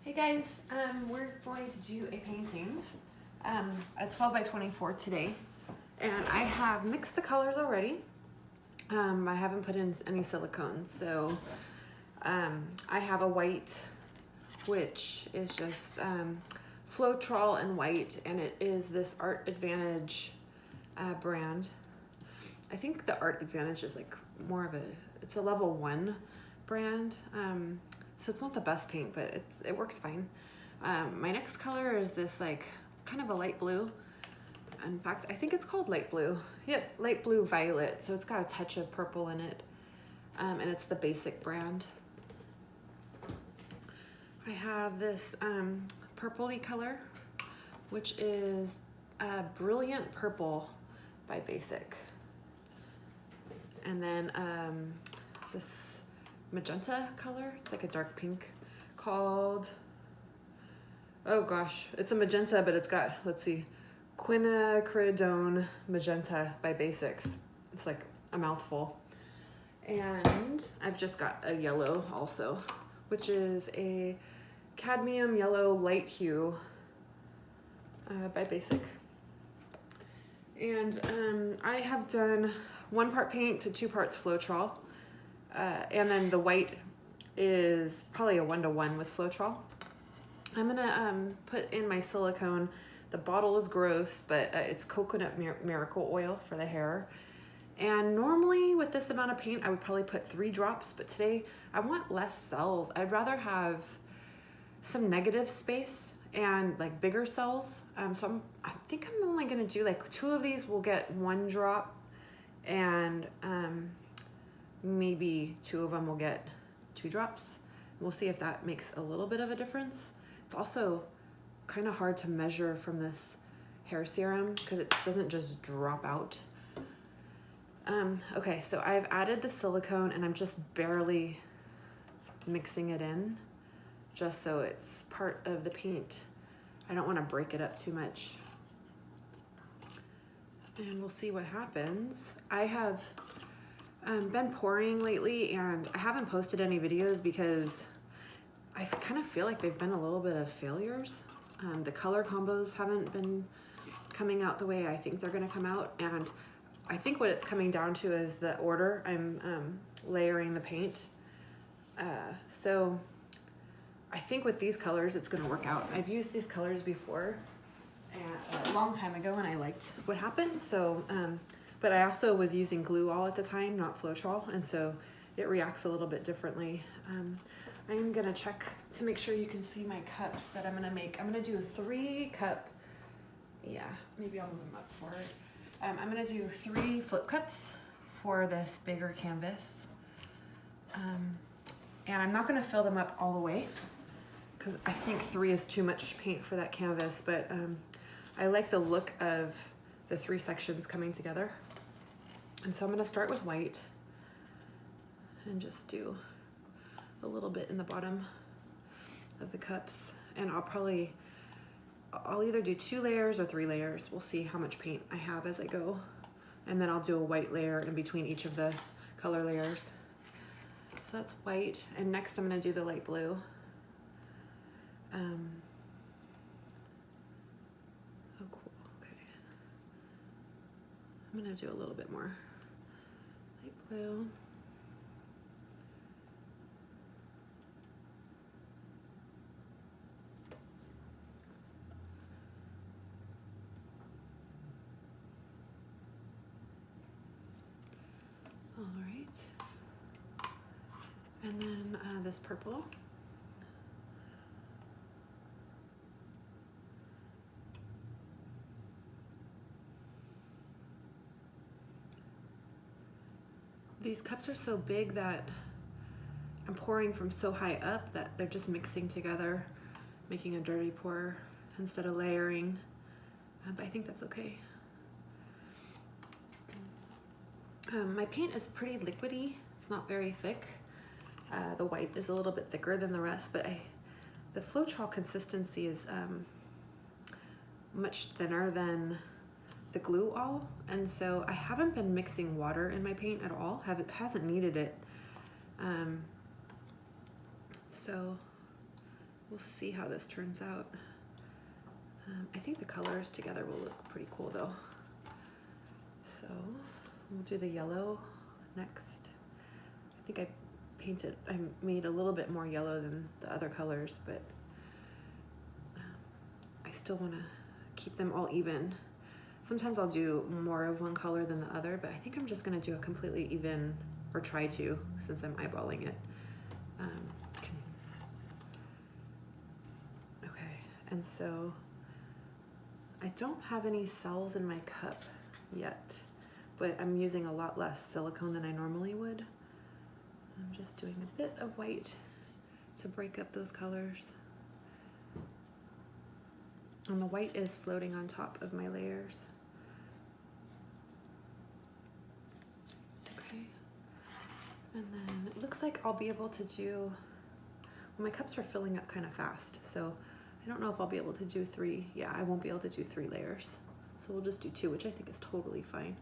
Hey guys, we're going to do a painting, a 12 by 24 today, and I have mixed the colors already. I haven't put in any silicone, so I have a white, which is just Floetrol and white, and it is this Art Advantage brand. I think the Art Advantage is like more of it's a level 1 brand. So it's not the best paint, but it works fine. My next color is this like kind of a light blue. In fact, I think it's called light blue. Yep, light blue violet. So it's got a touch of purple in it. And it's the basic brand. I have this purpley color, which is Brilliant Purple by Basic. And then this magenta color, it's like a dark pink, called, oh gosh, it's a magenta, but it's got, let's see, Quinacridone Magenta by Basics. It's like a mouthful. And I've just got a yellow also, which is a cadmium yellow light hue by Basic. And I have done 1 part paint to 2 parts Floetrol. And then the white is probably a 1-to-1 with Floetrol. I'm gonna put in my silicone. The bottle is gross, but it's coconut miracle oil for the hair. And normally with this amount of paint, I would probably put 3 drops, but today I want less cells. I'd rather have some negative space and like bigger cells. So I think I'm only gonna do like 2 of these will get 1 drop, and maybe 2 of them will get 2 drops. We'll see if that makes a little bit of a difference. It's also kind of hard to measure from this hair serum because it doesn't just drop out. Okay, so I've added the silicone and I'm just barely mixing it in just so it's part of the paint. I don't want to break it up too much. And we'll see what happens. I have been pouring lately, and I haven't posted any videos because I kind of feel like they've been a little bit of failures. The color combos haven't been coming out the way I think they're gonna come out, and I think what it's coming down to is the order I'm layering the paint. So I think with these colors it's gonna work out. I've used these colors before a long time ago and I liked what happened, so but I also was using glue all at the time, not Floetrol, and so it reacts a little bit differently. I am gonna check to make sure you can see my cups that I'm gonna make. I'm gonna do a 3-cup, yeah, maybe I'll move them up for it. I'm gonna do 3 flip cups for this bigger canvas. And I'm not gonna fill them up all the way because I think 3 is too much paint for that canvas, but I like the look of the 3 sections coming together. And so I'm gonna start with white and just do a little bit in the bottom of the cups. And I'll either do 2 layers or 3 layers. We'll see how much paint I have as I go. And then I'll do a white layer in between each of the color layers. So that's white. And next I'm gonna do the light blue. Oh, cool, okay. I'm gonna do a little bit more light blue. All right. And then this purple. These cups are so big that I'm pouring from so high up that they're just mixing together, making a dirty pour instead of layering, but I think that's okay. My paint is pretty liquidy. It's not very thick. The white is a little bit thicker than the rest, but the Floetrol consistency is much thinner than the glue all, and so I haven't been mixing water in my paint at all. Hasn't needed it. So we'll see how this turns out. I think the colors together will look pretty cool though. So we'll do the yellow next. I think I made a little bit more yellow than the other colors, but I still want to keep them all even. Sometimes I'll do more of one color than the other, but I think I'm just going to do a completely even, or try to, since I'm eyeballing it. Okay, and so I don't have any cells in my cup yet, but I'm using a lot less silicone than I normally would. I'm just doing a bit of white to break up those colors. And the white is floating on top of my layers. Okay. And then it looks like I'll be able to do, well, my cups are filling up kind of fast, so I don't know if I'll be able to do 3. Yeah, I won't be able to do 3 layers. So we'll just do 2, which I think is totally fine.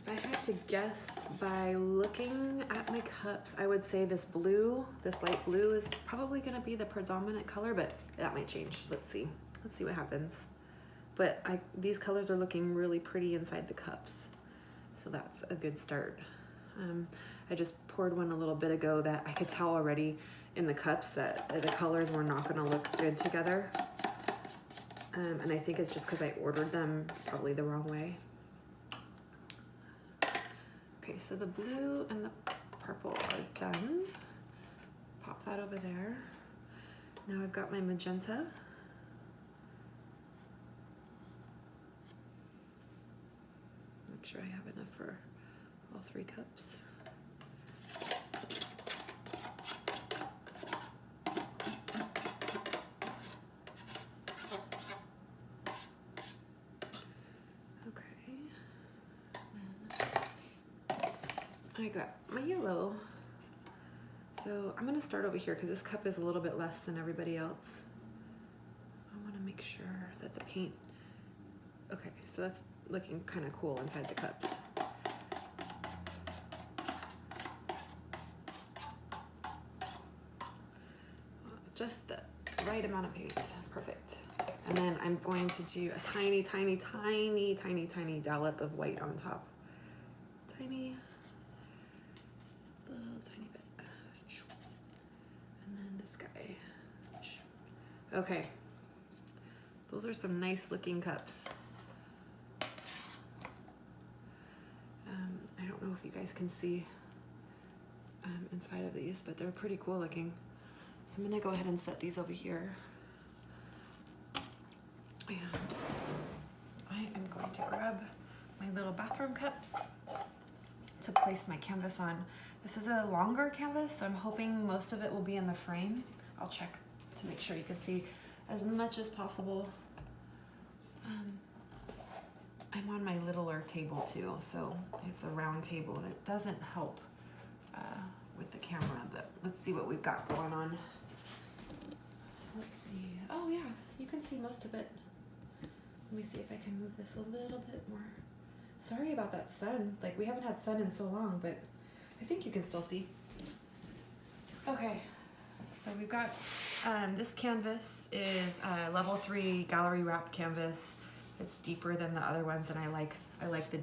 If I had to guess by looking at my cups, I would say this blue, this light blue, is probably gonna be the predominant color, but that might change. Let's see. Let's see what happens. But these colors are looking really pretty inside the cups, so that's a good start. I just poured one a little bit ago that I could tell already in the cups that the colors were not gonna look good together. And I think it's just because I ordered them probably the wrong way. Okay, so the blue and the purple are done. Pop that over there. Now I've got my magenta. Make sure I have enough for all 3 cups. I got my yellow. So I'm gonna start over here because this cup is a little bit less than everybody else. I wanna make sure that the paint, okay, so that's looking kind of cool inside the cups. Just the right amount of paint, perfect. And then I'm going to do a tiny, tiny, tiny, tiny, tiny dollop of white on top. Tiny. Tiny bit. And then this guy. Okay. Those are some nice looking cups. I don't know if you guys can see inside of these, but they're pretty cool looking. So I'm gonna go ahead and set these over here. And I am going to grab my little bathroom cups to place my canvas on. This is a longer canvas, so I'm hoping most of it will be in the frame. I'll check to make sure you can see as much as possible. I'm on my littler table too, so it's a round table and it doesn't help with the camera, but let's see what we've got going on. Let's see. Oh yeah, you can see most of it. Let me see if I can move this a little bit more. Sorry about that sun. Like, we haven't had sun in so long, but I think you can still see. Okay, so we've got, this canvas is a level 3 gallery wrap canvas. It's deeper than the other ones, and I like the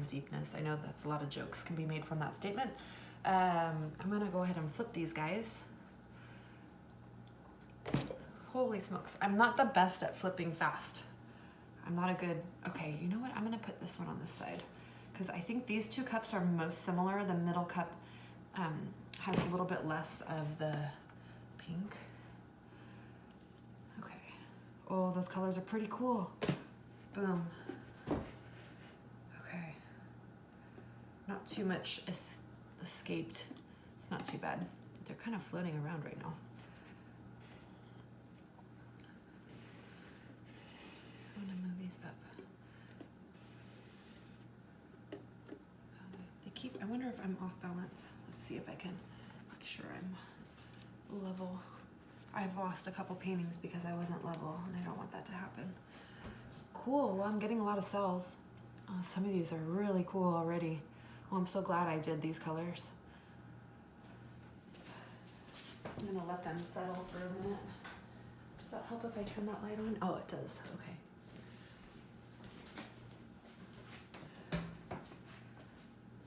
deepness. I know that's a lot of jokes can be made from that statement. I'm gonna go ahead and flip these guys. Holy smokes, I'm not the best at flipping fast. I'm not a good, okay, you know what? I'm gonna put this one on this side because I think these 2 cups are most similar. The middle cup has a little bit less of the pink. Okay. Oh, those colors are pretty cool. Boom. Okay. Not too much escaped. It's not too bad. They're kind of floating around right now. I'm gonna move these up. I wonder if I'm off balance. Let's see if I can make sure I'm level. I've lost a couple paintings because I wasn't level, and I don't want that to happen. Cool, well, I'm getting a lot of cells. Some of these are really cool already. Oh, I'm so glad I did these colors. I'm gonna let them settle for a minute. Does that help if I turn that light on? Oh, it does, okay.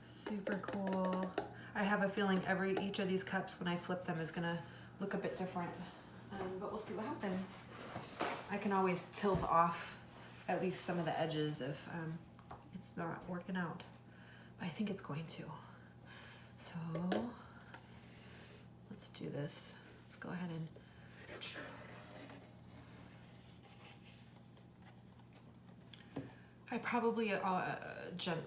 Super cool. I have a feeling each of these cups when I flip them is gonna look a bit different, but we'll see what happens. I can always tilt off at least some of the edges if it's not working out. But I think it's going to. So let's do this. Let's go ahead and I probably,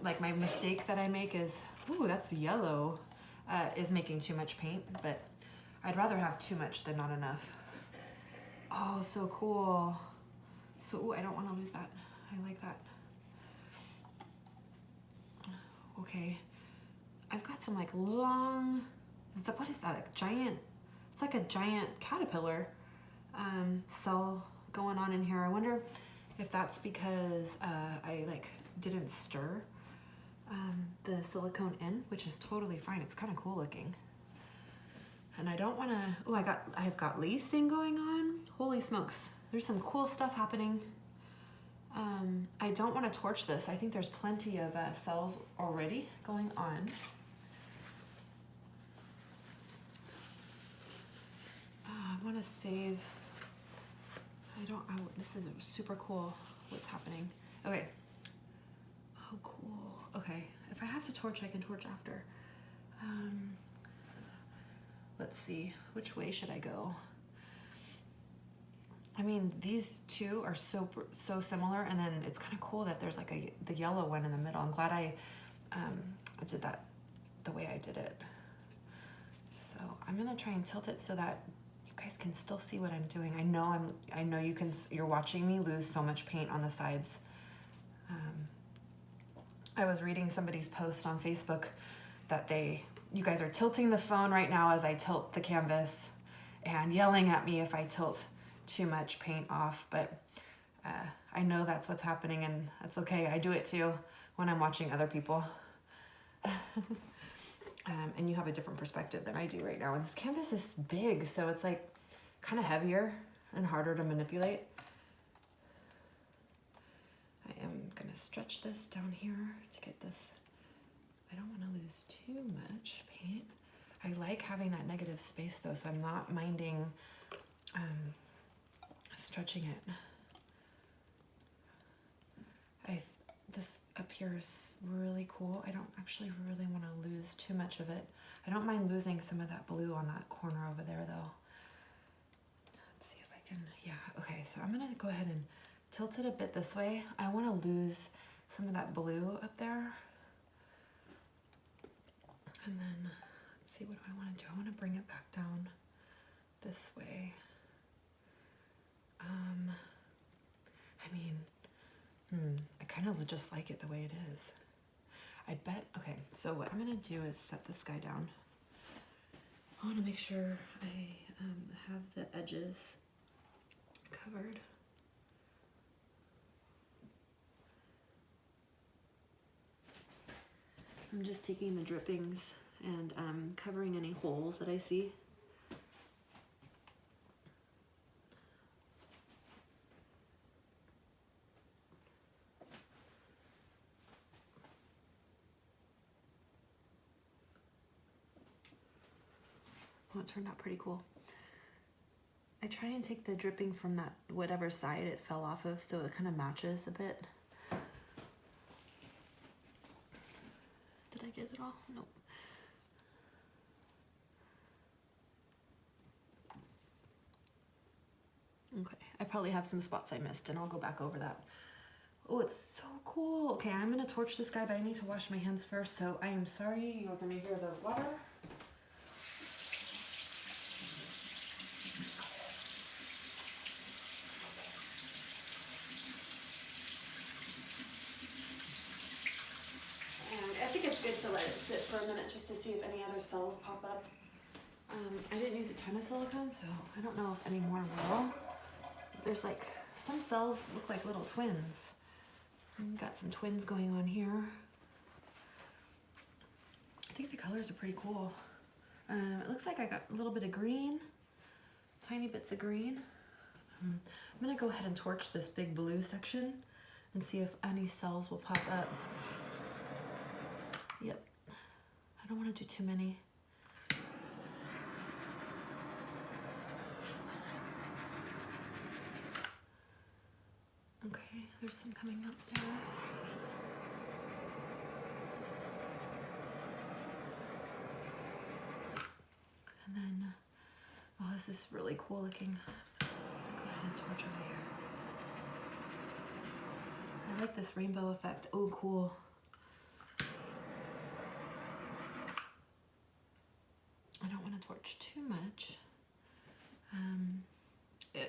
like my mistake that I make is, ooh, that's yellow, is making too much paint, but I'd rather have too much than not enough. Oh, so cool. So, ooh, I don't want to lose that. I like that. Okay. I've got some like long, what is that, a giant, it's like a giant caterpillar cell going on in here. I wonder if that's because I like didn't stir the silicone in, which is totally fine. It's kind of cool looking. And I don't want to, oh, I've got lacing going on. Holy smokes. There's some cool stuff happening. I don't want to torch this. I think there's plenty of cells already going on. I want to save, this is super cool what's happening. Okay. Oh, cool. Okay. If I have to torch, I can torch after. Let's see. Which way should I go? I mean, these two are so similar, and then it's kind of cool that there's like the yellow one in the middle. I'm glad I did that the way I did it. So I'm gonna try and tilt it so that you guys can still see what I'm doing. I know you're watching me lose so much paint on the sides. I was reading somebody's post on Facebook that you guys are tilting the phone right now as I tilt the canvas and yelling at me if I tilt too much paint off, but I know that's what's happening, and that's okay. I do it too when I'm watching other people. And you have a different perspective than I do right now. And this canvas is big, so it's like kind of heavier and harder to manipulate. I am gonna stretch this down here to get this. I don't want to lose too much paint. I like having that negative space though, so I'm not minding stretching it. This up here is really cool. I don't actually really want to lose too much of it. I don't mind losing some of that blue on that corner over there though. Let's see if I can, yeah, okay, so I'm gonna go ahead and tilt it a bit this way. I want to lose some of that blue up there. And then, let's see, what do I want to do? I want to bring it back down this way. I mean, I kind of just like it the way it is. I bet, okay, so what I'm going to do is set this guy down. I want to make sure I have the edges covered. I'm just taking the drippings and covering any holes that I see. Oh, it turned out pretty cool. I try and take the dripping from that whatever side it fell off of so it kind of matches a bit. Did I get it all? Nope. Okay, I probably have some spots I missed and I'll go back over that. Oh, it's so cool. Okay, I'm gonna torch this guy, but I need to wash my hands first, so I am sorry you're gonna hear the water. To let it sit for a minute just to see if any other cells pop up. I didn't use a ton of silicone, so I don't know if any more will. There's like, some cells look like little twins. Got some twins going on here. colors are pretty cool. It looks like I got a little bit of green, tiny bits of green. I'm gonna go ahead and torch this big blue section and see if any cells will pop up. Yep, I don't want to do too many. Okay, there's some coming up there. And then, oh, this is really cool looking. Go ahead and torch over here. I like this rainbow effect. Oh, cool. I don't want to torch too much.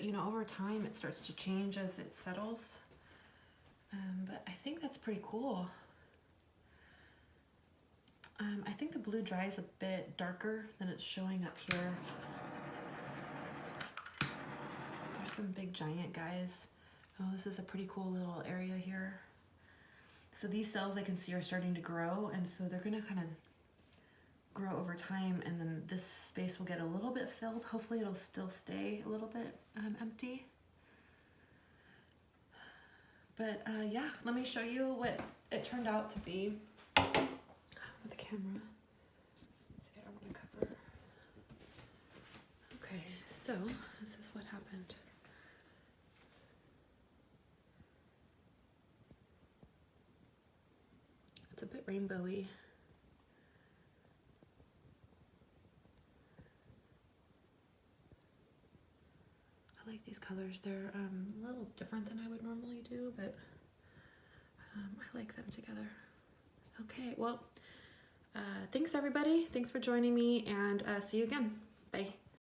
You know, over time it starts to change as it settles. But I think that's pretty cool. I think the blue dries a bit darker than it's showing up here. There's some big giant guys. Oh, this is a pretty cool little area here. So these cells I can see are starting to grow, and so they're gonna kind of grow over time, and then this space will get a little bit filled. Hopefully it'll still stay a little bit empty. But yeah, let me show you what it turned out to be with the camera. Let's see, I don't want to cover. Okay, so this is what happened. It's a bit rainbowy. I like these colors. They're a little different than I would normally do, but I like them together. Okay, well, thanks everybody. Thanks for joining me, and see you again. Bye.